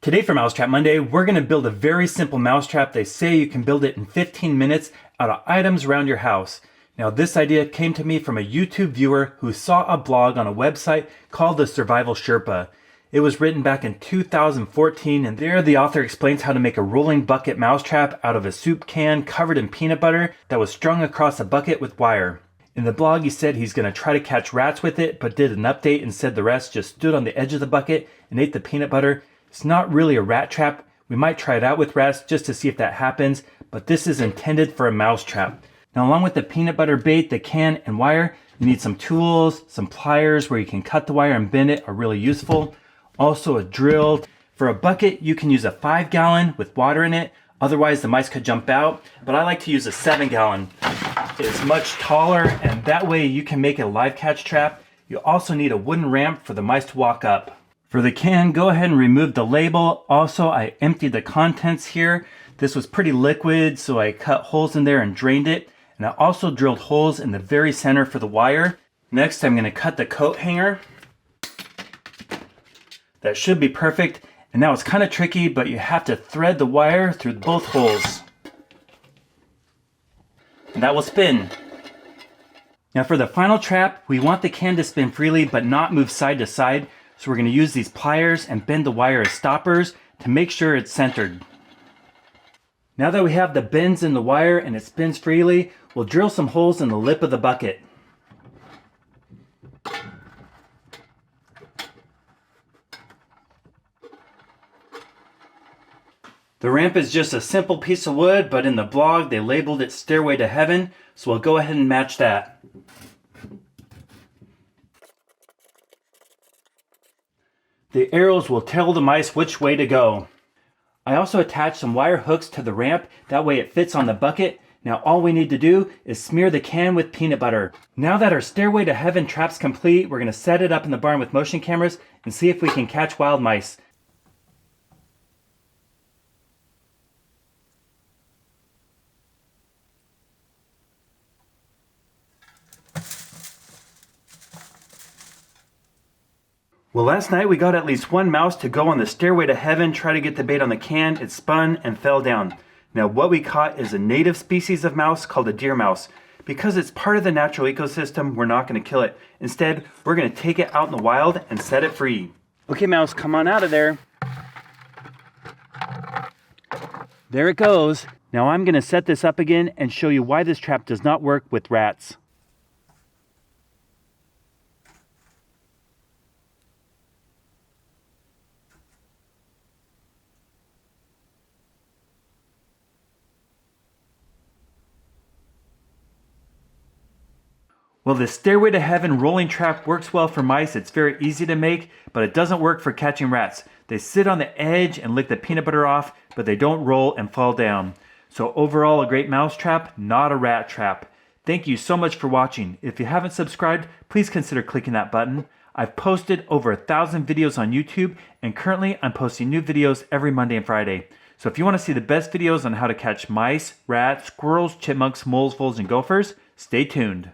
Today for Mousetrap Monday, we're going to build a very simple mousetrap. They say you can build it in 15 minutes out of items around your house. Now this idea came to me from a YouTube viewer who saw a blog on a website called the Survival Sherpa. It was written back in 2014, and there the author explains how to make a rolling bucket mousetrap out of a soup can covered in peanut butter that was strung across a bucket with wire. In the blog he said he's going to try to catch rats with it, but did an update and said the rats just stood on the edge of the bucket and ate the peanut butter. It's not really a rat trap. We might try it out with rats just to see if that happens, but this is intended for a mouse trap. Now along with the peanut butter bait, the can, and wire, you need some tools, some pliers where you can cut the wire and bend it are really useful. Also a drill. For a bucket, you can use a 5-gallon with water in it, otherwise the mice could jump out, but I like to use a 7-gallon. It's much taller, and that way you can make a live catch trap. You also need a wooden ramp for the mice to walk up. For the can, go ahead and remove the label. Also, I emptied the contents here. This was pretty liquid, so I cut holes in there and drained it. And I also drilled holes in the very center for the wire. Next, I'm going to cut the coat hanger. That should be perfect. And now it's kind of tricky, but you have to thread the wire through both holes. And that will spin. Now for the final trap, we want the can to spin freely but not move side to side. So we're going to use these pliers and bend the wire as stoppers to make sure it's centered. Now that we have the bends in the wire and it spins freely, we'll drill some holes in the lip of the bucket. The ramp is just a simple piece of wood, but in the blog they labeled it Stairway to Heaven, so we'll go ahead and match that. The arrows will tell the mice which way to go. I also attached some wire hooks to the ramp, that way it fits on the bucket. Now all we need to do is smear the can with peanut butter. Now that our Stairway to Heaven trap's complete, we're going to set it up in the barn with motion cameras and see if we can catch wild mice. Well, last night we got at least one mouse to go on the Stairway to Heaven, try to get the bait on the can. It spun and fell down. Now what we caught is a native species of mouse called a deer mouse. Because it's part of the natural ecosystem, we're not going to kill it. Instead, we're going to take it out in the wild and set it free. Okay, mouse, come on out of there. There it goes. Now I'm going to set this up again and show you why this trap does not work with rats. Well, the Stairway to Heaven rolling trap works well for mice. It's very easy to make, but it doesn't work for catching rats. They sit on the edge and lick the peanut butter off, but they don't roll and fall down. So overall, a great mouse trap, not a rat trap. Thank you so much for watching. If you haven't subscribed, please consider clicking that button. I've posted over 1,000 videos on YouTube, and currently I'm posting new videos every Monday and Friday. So if you want to see the best videos on how to catch mice, rats, squirrels, chipmunks, moles, voles, and gophers, stay tuned.